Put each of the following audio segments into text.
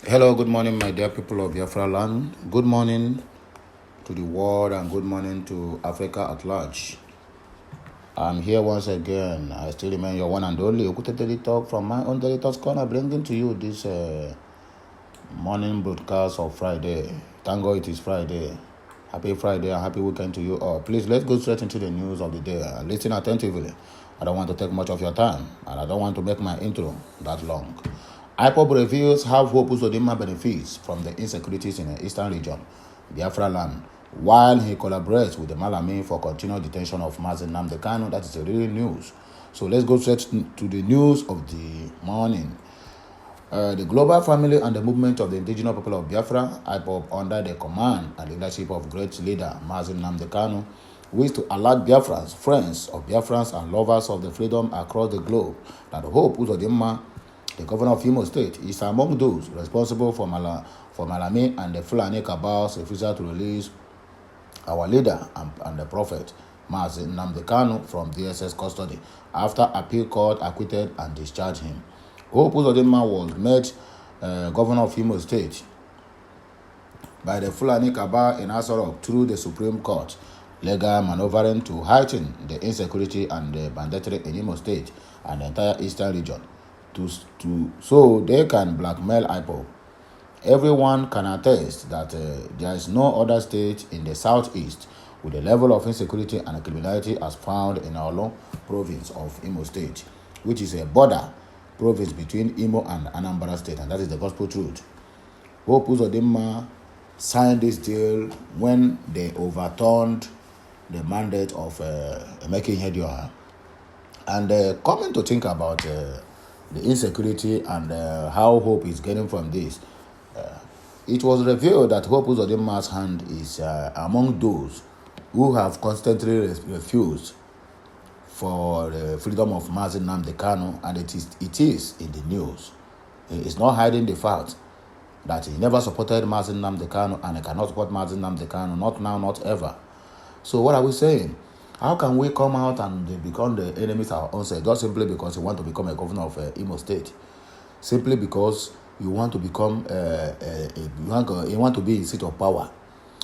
Hello, good morning, my dear people of Biafra land. Good morning to the world and good morning to Africa at large. I'm here once again. I still remain your one and only Okute Daily Talk from my own Daily Talks corner, bringing to you this morning broadcast of Friday. Thank God it is Friday. Happy Friday and happy weekend to you all. Please, let's go straight into the news of the day. Listen attentively. I don't want to take much of your time, and I don't want to make my intro that long. Ipob reveals how Hope Uzodinma benefits from the insecurities in the eastern region, Biafra land, while he collaborates with the Malami for continued detention of Mazi Nnamdi Kanu. That is the real news. So let's go straight to the news of the morning. The global family and the movement of the indigenous people of Biafra, Ipob, under the command and leadership of great leader Mazi Nnamdi Kanu, wish to alert Biafrans, friends of Biafrans and lovers of the freedom across the globe that Hope Uzodinma, the governor of Imo State, is among those responsible for Malami and the Fulani cabal's refusal to release our leader and the prophet, Mazi Nnamdi Kanu, from DSS custody after appeal court acquitted and discharged him. Hope Uzodinma was made governor of Imo State by the Fulani cabal in Asorok through the Supreme Court, legal maneuvering to heighten the insecurity and the banditry in Imo State and the entire eastern region, so they can blackmail Ipob. Everyone can attest that there is no other state in the southeast with the level of insecurity and criminality as found in our long province of Imo State, which is a border province between Imo and Anambra State, and that is the gospel truth. Hope Uzodinma signed this deal when they overturned the mandate of Emeka Ihedioha. And coming to think about the insecurity and how Hope is getting from this, it was revealed that Hope Uzodinma's hand is among those who have constantly refused for the freedom of Mazi Nnamdi Kanu, and it is in the news. He is not hiding the fact that he never supported Mazi Nnamdi Kanu and he cannot support Mazi Nnamdi Kanu, not now, not ever. So what are we saying? How can we come out and become the enemies of our own self just simply because you want to become a governor of Imo State? Simply because you want to become you want to be in seat of power.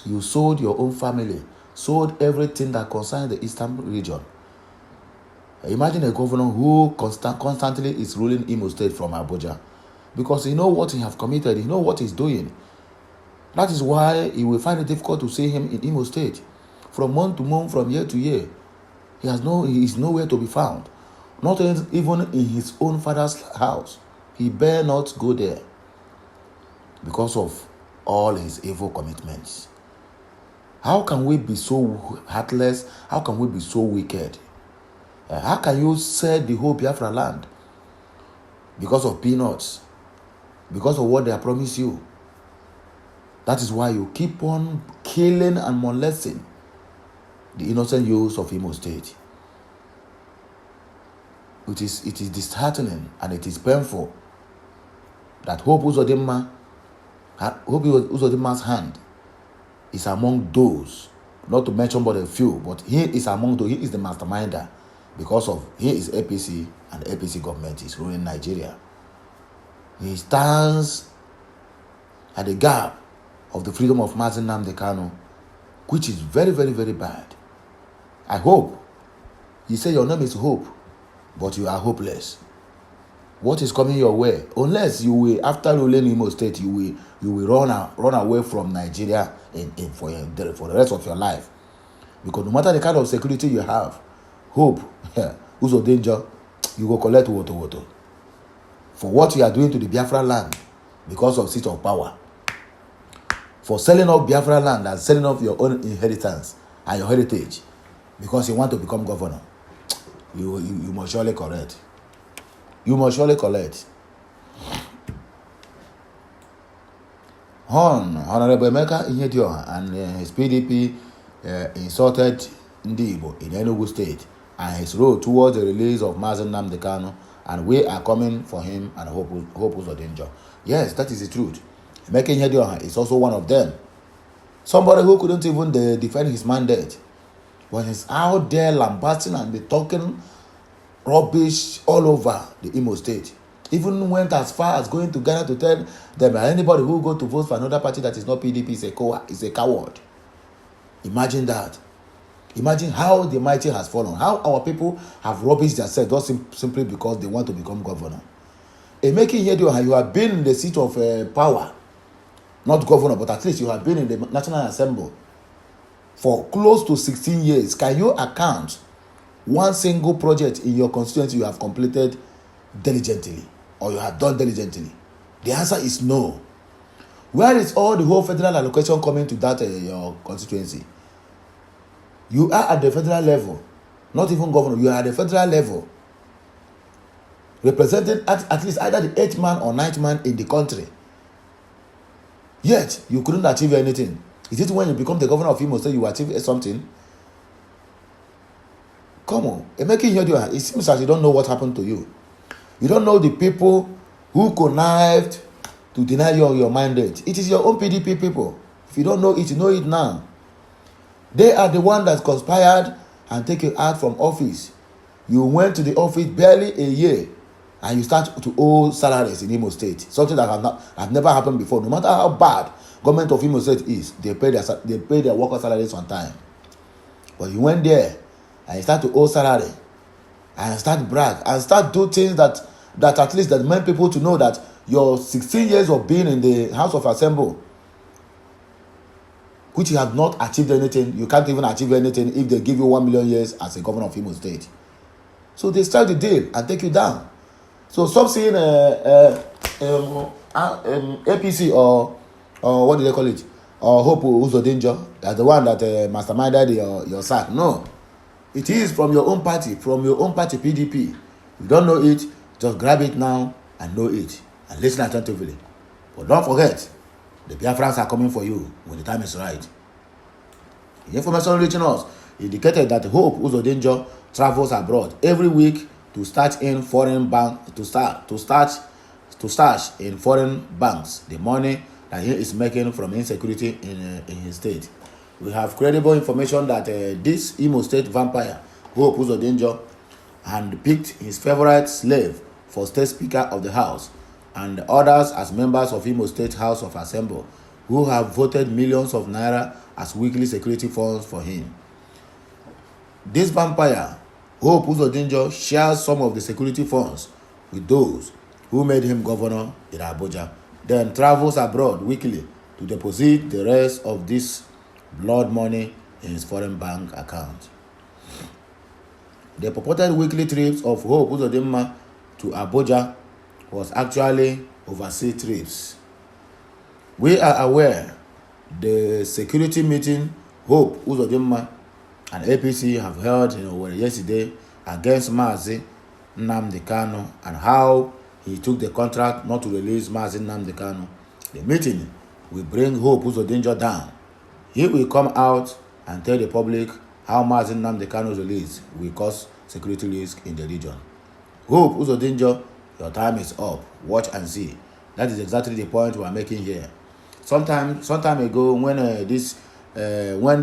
You sold your own family, sold everything that concerns the eastern region. Imagine a governor who constantly is ruling Imo State from Abuja because he knows what he has committed, he knows what he's doing. That is why he will find it difficult to see him in Imo State. From month to month, from year to year, he is nowhere to be found. Not even in his own father's house. He dare not go there because of all his evil commitments. How can we be so heartless? How can we be so wicked? How can you sell the whole Biafra land because of peanuts? Because of what they have promised you? That is why you keep on killing and molesting the innocent youths of Imo State. It is disheartening and it is painful that Hope Uzodinma's hand is among those, not to mention but a few, but he is among those, he is the masterminder because of he is APC and the APC government is ruling Nigeria. He stands at the gap of the freedom of Mazi Nnamdi Kanu, which is very, very, very bad. I hope. You say your name is Hope, but you are hopeless. What is coming your way? Unless you will, after ruling Imo State, you will run away from Nigeria for the rest of your life. Because no matter the kind of security you have, Hope, who's a danger, you go collect water. For what you are doing to the Biafra land because of seat of power. For selling off Biafra land and selling off your own inheritance and your heritage because you want to become governor, you must surely correct. You must surely collect. Honorable Emeka Ihedioha and his PDP insulted Ndi Igbo in Enugu State and his road towards the release of Mazi Nnamdi Kanu, and we are coming for him and Hope Uzodinma. Yes, that is the truth. Emeka Ihedioha is also one of them. Somebody who couldn't even defend his mandate. But he's out there lambasting and be talking rubbish all over the Imo State. Even went as far as going to Ghana to tell them that anybody who go to vote for another party that is not PDP is a coward. Imagine that. Imagine how the mighty has fallen. How our people have rubbished themselves just simply because they want to become governor. Making here you have been in the seat of power, not governor, but at least you have been in the National Assembly for close to 16 years. Can you account one single project in your constituency you have completed diligently or you have done diligently? The answer is no. Where is all the whole federal allocation coming to that your constituency? You are at the federal level, not even governor. You are at the federal level, representing at least either the 8th man or 9th man in the country. Yet you couldn't achieve anything. Is it when you become the governor of Imo State you achieve something? Come on, it seems like you don't know what happened to you. You don't know the people who connived to deny you your mandate. It is your own PDP people. If you don't know it, you know it now. They are the one that conspired and take you out from office. You went to the office barely a year and you start to owe salaries in Imo State. Something that have never happened before. No matter how bad government of Imo State is, they pay their worker salaries on time. But you went there and you start to owe salary and start brag and start do things that at least that meant people to know that your 16 years of being in the House of Assembly, which you have not achieved anything, you can't even achieve anything if they give you 1 million years as a governor of Imo State. So they strike the deal and take you down. So stop saying APC or what do they call it? Or Hope Uzodinjo, that's the one that masterminded your sack. No. It is from your own party, PDP. You don't know it, just grab it now and know it. And listen attentively. But don't forget, the Biafrans are coming for you when the time is right. The information reaching us indicated that Hope Uzodinjo travels abroad every week to start in foreign bank to stash in foreign banks the money that he is making from insecurity in his state. We have credible information that this Imo State vampire, Hope Uzodinjo, and picked his favorite slave for state speaker of the house and others as members of Imo State House of Assembly who have voted millions of naira as weekly security funds for him. This vampire, Hope Uzodinjo, shares some of the security funds with those who made him governor in Abuja, then travels abroad weekly to deposit the rest of this blood money in his foreign bank account. The purported weekly trips of Hope Uzodinma to Abuja was actually overseas trips. We are aware the security meeting Hope Uzodinma and APC have held yesterday against Mazi Nnamdi Kanu and how he took the contract not to release Mazi Nnamdi Kanu. The meeting will bring Hope Uzodinjo down. He will come out and tell the public how Mazi Nnamdi Kanu's release will cause security risk in the region. Hope Uzodinjo, your time is up. Watch and see. That is exactly the point we are making here. Sometime ago, when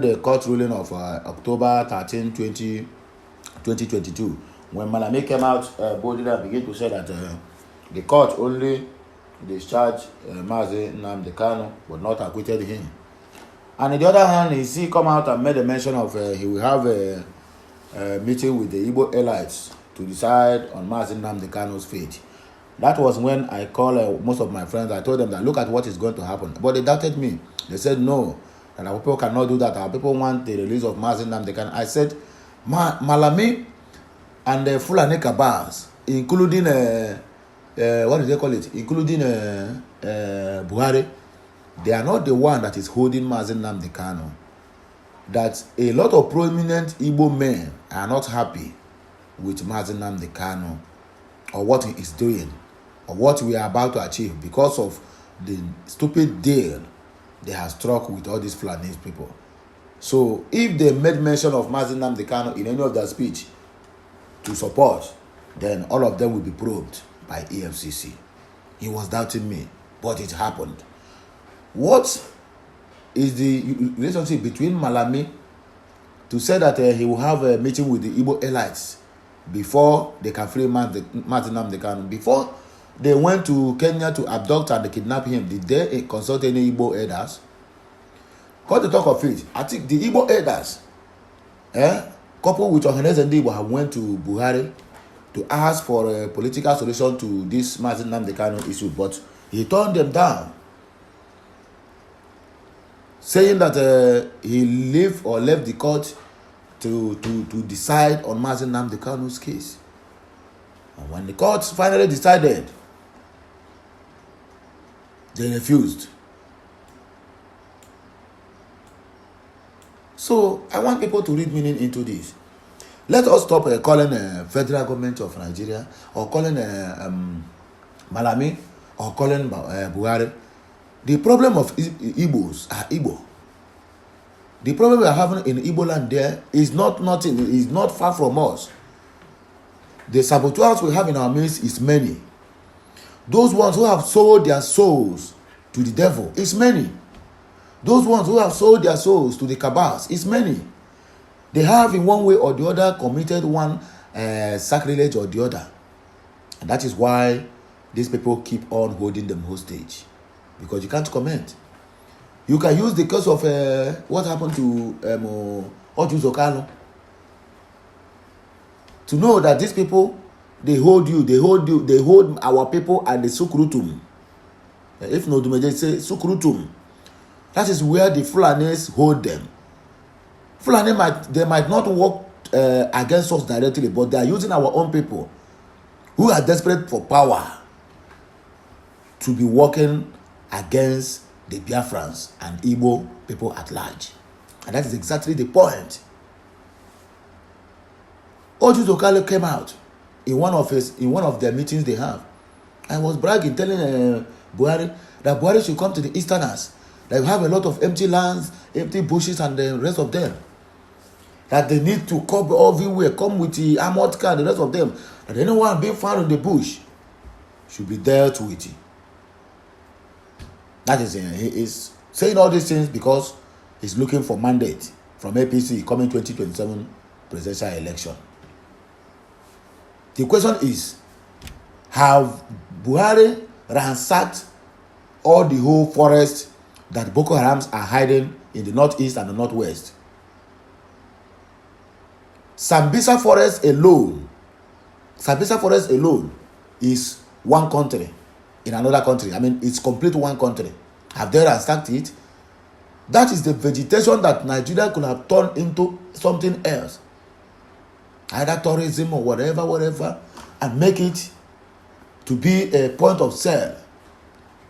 the court ruling of October 13, 2022, when Malami came out boldly and began to say that the court only discharged Mazi Nnamdi Kanu but not acquitted him. And on the other hand, he come out and made a mention of he will have a meeting with the Igbo elites to decide on Mazi Nnamdi Kanu's fate. That was when I called most of my friends. I told them that look at what is going to happen. But they doubted me. They said no, that our people cannot do that. Our people want the release of Mazi Nnamdi Kanu. I said, Malami and the Fulani Kabars, including, what do they call it? Including Buhari, they are not the one that is holding Mazi Nnamdi Kanu. That a lot of prominent Igbo men are not happy with Mazi Nnamdi Kanu or what he is doing or what we are about to achieve because of the stupid deal they have struck with all these Fulani people. So if they made mention of Mazi Nnamdi Kanu in any of their speech to support, then all of them will be probed by EFCC. He was doubting me, but it happened. What is the relationship between Malami to say that he will have a meeting with the Igbo elites before they can free Mazi Nnamdi Kanu? Before they went to Kenya to abduct and kidnap him, did they consult any Igbo elders? Come to talk of it, I think the Igbo elders, coupled with Ohaneze and Igbo, have went to Buhari to ask for a political solution to this Mazi Nnamdi Kanu issue, but he turned them down, saying that he left the court to decide on Mazi Nnamdi Kanu's case. And when the court finally decided, they refused. So I want people to read meaning into this. Let us stop calling federal government of Nigeria, or calling Malami, or calling Buhari. The problem of Igbos are Igbo. The problem we are having in Igbo land there is not far from us. The saboteurs we have in our midst is many. Those ones who have sold their souls to the devil is many. Those ones who have sold their souls to the cabals is many. They have in one way or the other committed one sacrilege or the other. And that is why these people keep on holding them hostage. Because you can't comment. You can use the case of what happened to Oju Zokalo to know that these people, they hold our people at the Sukrutum. If not, they say Sukrutum. That is where the Fulanis hold them. Fulani might not work against us directly, but they are using our own people who are desperate for power to be working against the Biafrans and Igbo people at large. And that is exactly the point. Oju Zokalo came out in one of their meetings they have, and was bragging, telling Buhari that Buhari should come to the Easterners. They have a lot of empty lands, empty bushes, and the rest of them. That they need to come everywhere, come with the armored car, the rest of them. That anyone being found in the bush should be dealt with. That is, he is saying all these things because he's looking for mandate from APC coming 2027 presidential election. The question is, have Buhari ransacked all the whole forest that Boko Harams are hiding in the northeast and the northwest? Sambisa forest alone is one country in another country. I mean, it's complete one country. Have they ransacked it? That is the vegetation that Nigeria could have turned into something else, either tourism or whatever, and make it to be a point of sale,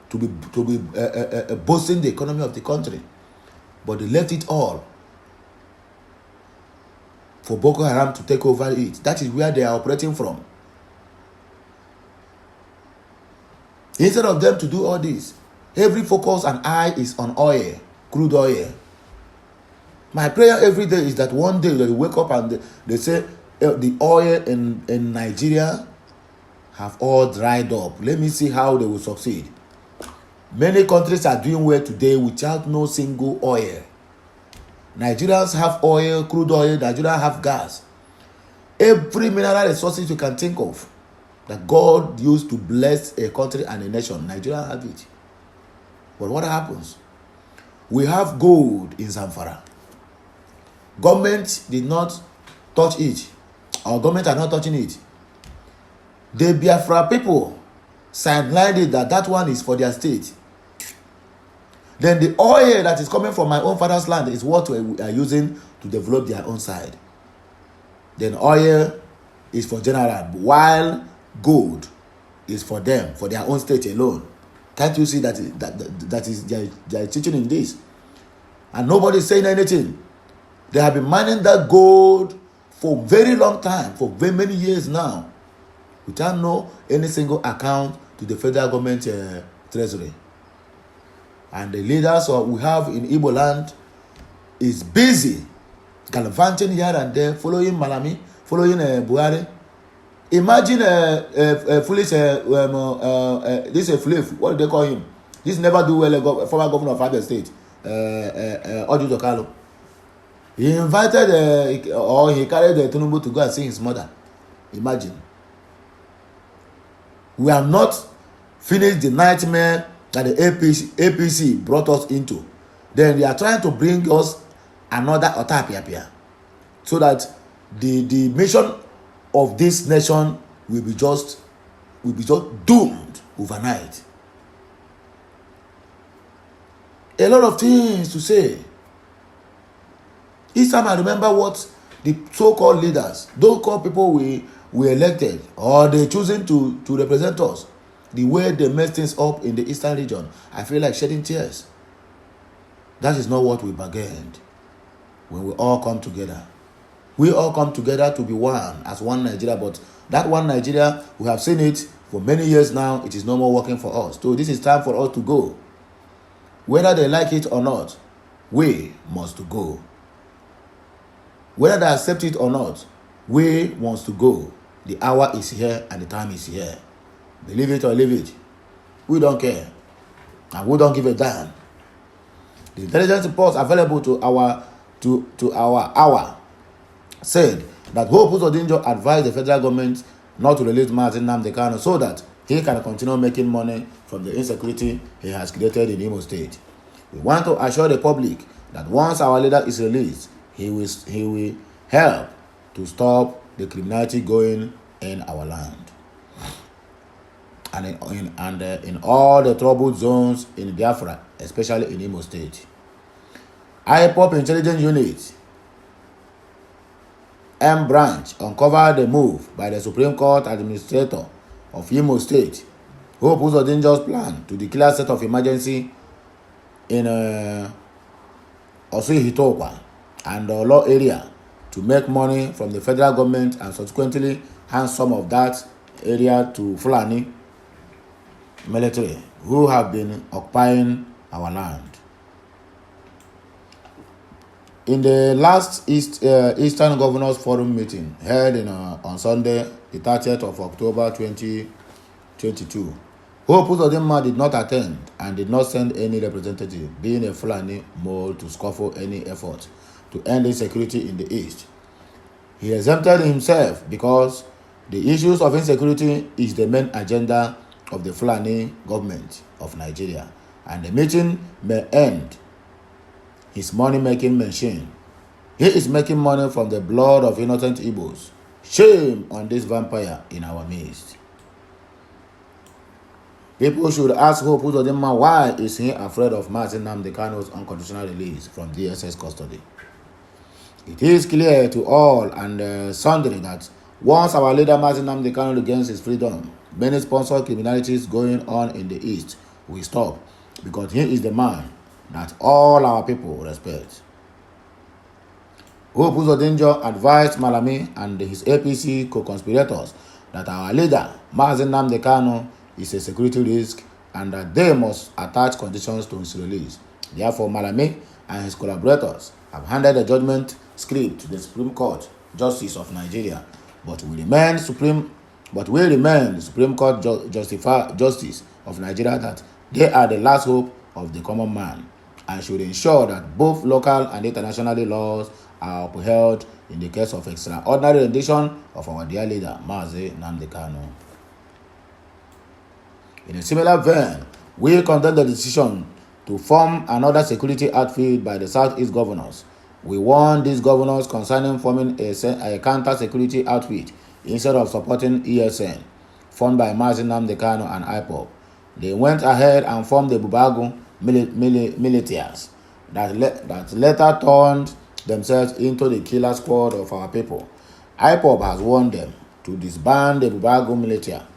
to be boosting the economy of the country. But they left it all for Boko Haram to take over it. That is where they are operating from. Instead of them to do all this, every focus and eye is on oil, crude oil. My prayer every day is that one day they wake up and they say the oil in Nigeria have all dried up. Let me see how they will succeed. Many countries are doing well today without no single oil. Nigerians have oil, crude oil. Nigeria have gas. Every mineral resources you can think of that God used to bless a country and a nation, Nigeria have it. But what happens? We have gold in Zamfara. Government did not touch it. Our government are not touching it. The Biafra people sidelined it that one is for their state. Then the oil that is coming from my own father's land is what we are using to develop their own side. Then oil is for general, while gold is for them, for their own state alone. Can't you see that is their teaching in this? And nobody is saying anything. They have been mining that gold for a very long time, for very many years now, without no any single account to the federal government treasury. And the leaders we have in Igbo land is busy gallivanting here and there, following Malami, following Buhari. Imagine a foolish this is a flave. What do they call him? This never do well. Former governor of Abia State, Oju Zokalo. He invited or he carried Tinubu to go and see his mother. Imagine. We are not finish the nightmare that the APC brought us into. Then they are trying to bring us another Otapiapia, so that the mission of this nation will be just doomed overnight. A lot of things to say. Each time I remember what the so-called leaders, those called people we elected, or they choosing to represent us, the way they mess things up in the eastern region, I feel like shedding tears. That is not what we bargained when we all come together. We all come together to be one, as one Nigeria, but that one Nigeria, we have seen it for many years now, it is no more working for us. So this is time for us to go. Whether they like it or not, we must go. Whether they accept it or not, we want to go. The hour is here and the time is here. Believe it or leave it. We don't care. And we don't give a damn. The intelligence reports available to our hour said that Hope Uzodinjo advised the federal government not to release Mazi Nnamdi Kanu so that he can continue making money from the insecurity he has created in Imo State. We want to assure the public that once our leader is released, he will help to stop the criminality going in our land. And in all the troubled zones in Biafra, especially in Imo State. Ipob intelligence unit M branch uncovered the move by the Supreme Court administrator of Imo State, Hope Uzodinjo's plan to declare state of emergency in Osuihitokwa and the law area to make money from the federal government and subsequently hand some of that area to Fulani military who have been occupying our land. In the last Eastern Governors Forum meeting held on Sunday, the 30th of October 2022, Hope Uzodinma did not attend and did not send any representative, being a Fulani mole to scuffle any effort to end insecurity in the East. He exempted himself because the issues of insecurity is the main agenda of the Fulani government of Nigeria, and the meeting may end his money-making machine. He is making money from the blood of innocent Igbos. Shame on this vampire in our midst. People should ask Hope Uzodinma why is he afraid of Mazi Nnamdi Kanu's unconditional release from DSS custody. It is clear to all and sundry that once our leader Mazi Nnamdi Kanu regains his freedom, many sponsored criminalities going on in the East will stop, because he is the man that all our people respect. Hope Uzodinjo advised Malami and his APC co-conspirators that our leader Mazi Nnamdi Kanu is a security risk and that they must attach conditions to his release. Therefore, Malami and his collaborators have handed the judgment script to the Supreme Court Justice of Nigeria, but we remain Supreme Court Justice of Nigeria that they are the last hope of the common man and should ensure that both local and international laws are upheld in the case of extraordinary rendition of our dear leader Mazi Nnamdi Kanu. In a similar vein, we condemn the decision to form another security outfit by the Southeast governors. We warn these governors concerning forming a counter-security outfit instead of supporting ESN, formed by Mazi Nnamdi Kanu and Ipob. They went ahead and formed the Bubagu militias that later turned themselves into the killer squad of our people. Ipob has warned them to disband the Bubagu militia,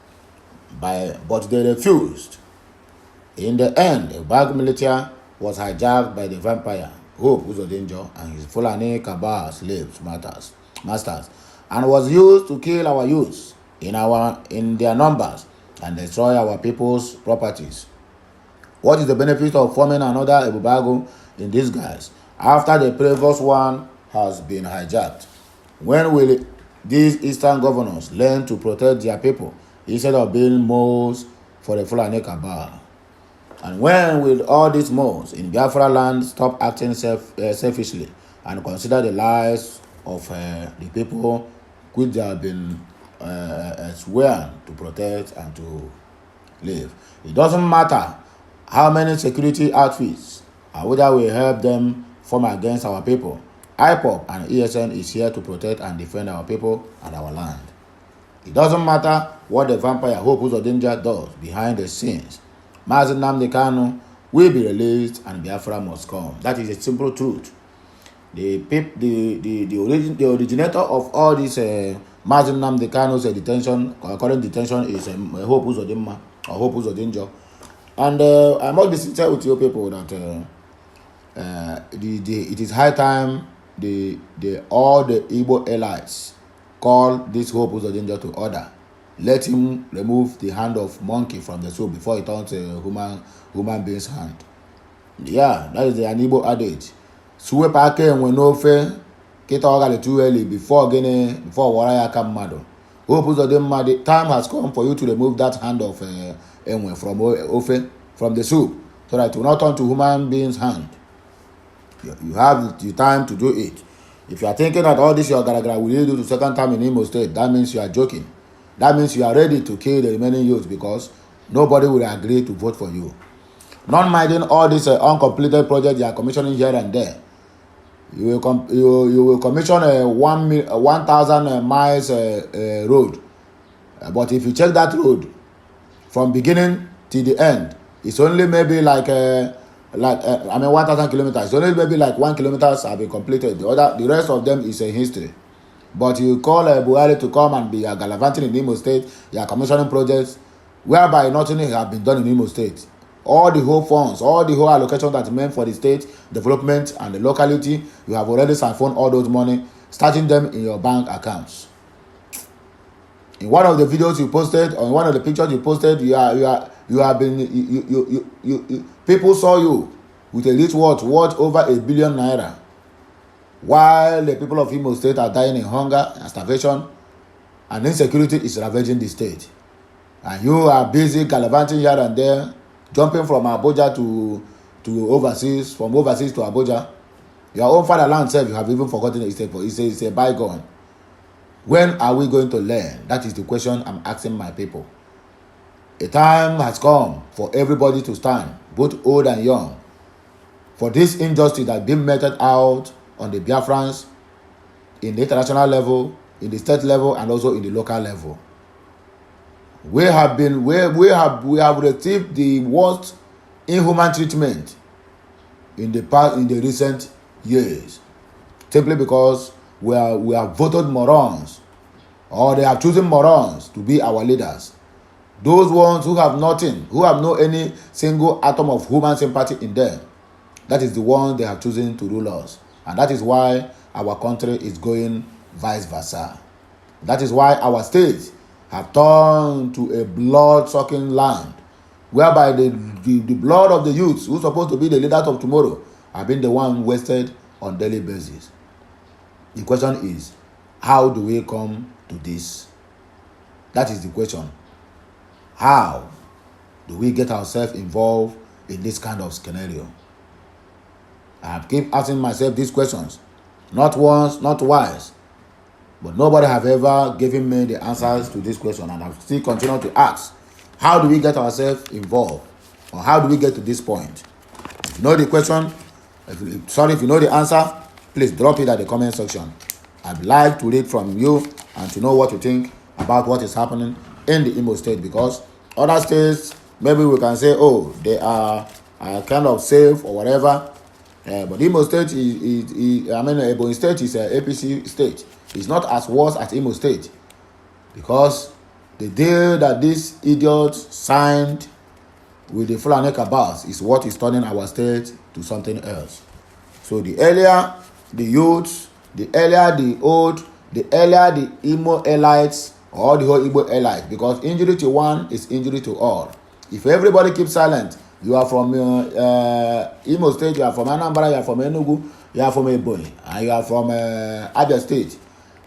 but they refused. In the end, the Bubagu militia was hijacked by the vampire Hope Uzodinjo and his Fulani cabal slaves masters, and was used to kill our youths in their numbers and destroy our people's properties. What is the benefit of forming another Bubagu in disguise after the previous one has been hijacked? When will these Eastern governors learn to protect their people instead of being moles for the Fulani cabal? And when will all these moles in Biafra land stop acting selfishly and consider the lives of the people which they have been sworn to protect and to live. It doesn't matter how many security outfits Abuja will help them form against our people. Ipob and ESN is here to protect and defend our people and our land. It doesn't matter what the vampire Hope Uzodinja does behind the scenes. Mazi Nnamdi Kanu will be released and Biafra must come. That is a simple truth. The originator of all this Mazi Nnamdi Kanu's current detention is Hope Uzodinma or Hope Uzodinja. And I must be sincere with you people that it is high time all the Igbo elites call this Hope Uzodinja to order. Let him remove the hand of monkey from the soup before it turns a human being's hand. Yeah, that is the Igbo adage. Sweep ake when no fair, get all too early before waraya come mado. Hope Uzodinma, the time has come for you to remove that hand of Enwe from the soup, so that it will not turn to human being's hand. You have the time to do it. If you are thinking that all this your garagara will lead you to second time in Imo State, that means you are joking. That means you are ready to kill the remaining youth because nobody will agree to vote for you. Not minding all these uncompleted projects you are commissioning here and there. You will commission a 1,000 miles road. But if you check that road from beginning to the end, it's only maybe like 1,000 kilometers. It's only maybe like 1 kilometer have been completed. The rest of them is a history. But you call Buhari to come and be gallivanting in Imo State. You are commissioning projects whereby nothing has been done in Imo State. All the whole funds, all the whole allocation that is meant for the state development and the locality, you have already siphoned all those money, starting them in your bank accounts. In one of the videos you posted, or in one of the pictures you posted, people saw you with a rich worth over 1 billion naira, while the people of Imo State are dying in hunger and starvation, and insecurity is ravaging the state. And you are busy gallivanting here and there, jumping from Abuja to overseas, from overseas to Abuja. Your own fatherland self, you have even forgotten it's a bygone. When are we going to learn? That is the question I'm asking my people. A time has come for everybody to stand, both old and young, for this injustice that been meted out on the Biafrans in the international level, in the state level, and also in the local level. We have received the worst inhuman treatment in the recent years, simply because we have voted morons, or they have chosen morons to be our leaders. Those ones who have nothing, who have no any single atom of human sympathy in them, that is the one they have chosen to rule us. And that is why our country is going vice versa. That is why our states have turned to a blood-sucking land, whereby the blood of the youths who are supposed to be the leaders of tomorrow have been the one wasted on daily basis. The question is, how do we come to this? That is the question. How do we get ourselves involved in this kind of scenario? I keep asking myself these questions, not once, not twice, but nobody have ever given me the answers to this question, and I still continue to ask, how do we get ourselves involved, or how do we get to this point? If you know the question, if you know the answer, please drop it at the comment section. I'd like to read from you and to know what you think about what is happening in the Imo State, because other states, maybe we can say, oh, they are kind of safe or whatever. But Imo State Ebonyi State is an APC state. It's not as worse as Imo State, because the deal that these idiots signed with the Fulani cabals is what is turning our state to something else. So the earlier the youths, the earlier the old, the earlier the Imo elites, or the whole Igbo elite, because injury to one is injury to all. If everybody keeps silent, you are from Imo State, you are from Anambra, you are from Enugu, you are from Ebonyi, and you are from Abia State,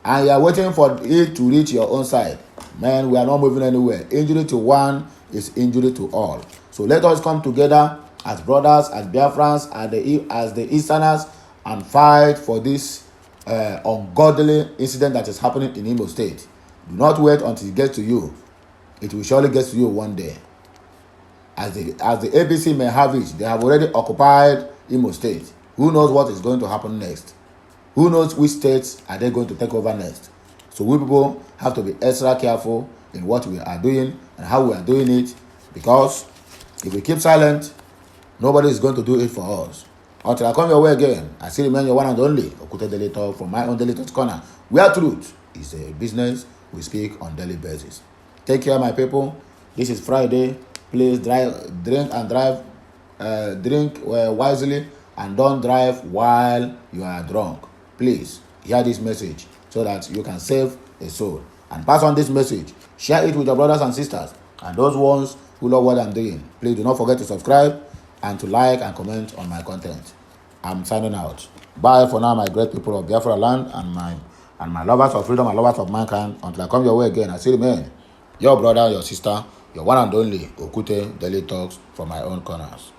and you are waiting for it to reach your own side. Man, we are not moving anywhere. Injury to one is injury to all. So let us come together as brothers, as Biafrans, as the Easterners, and fight for this ungodly incident that is happening in Imo State. Do not wait until it gets to you. It will surely get to you one day. As the ABC may have it, they have already occupied Imo State. Who knows what is going to happen next? Who knows which states are they going to take over next? So we people have to be extra careful in what we are doing and how we are doing it, because if we keep silent, nobody is going to do it for us. Until I come your way again, I still remain your one and only Okute Daily Talk from my own Daily Talk corner, where truth is a business we speak on daily basis. Take care, my people. This is Friday. Please drink wisely, and don't drive while you are drunk. Please hear this message so that you can save a soul, and pass on this message. Share it with your brothers and sisters and those ones who love what I'm doing. Please do not forget to subscribe and to like and comment on my content. I'm signing out. Bye for now, my great people of Biafra land and my lovers of freedom and lovers of mankind. Until I come your way again, I still remain your brother, your sister, your one and only Okute Daily Talks from my own corners.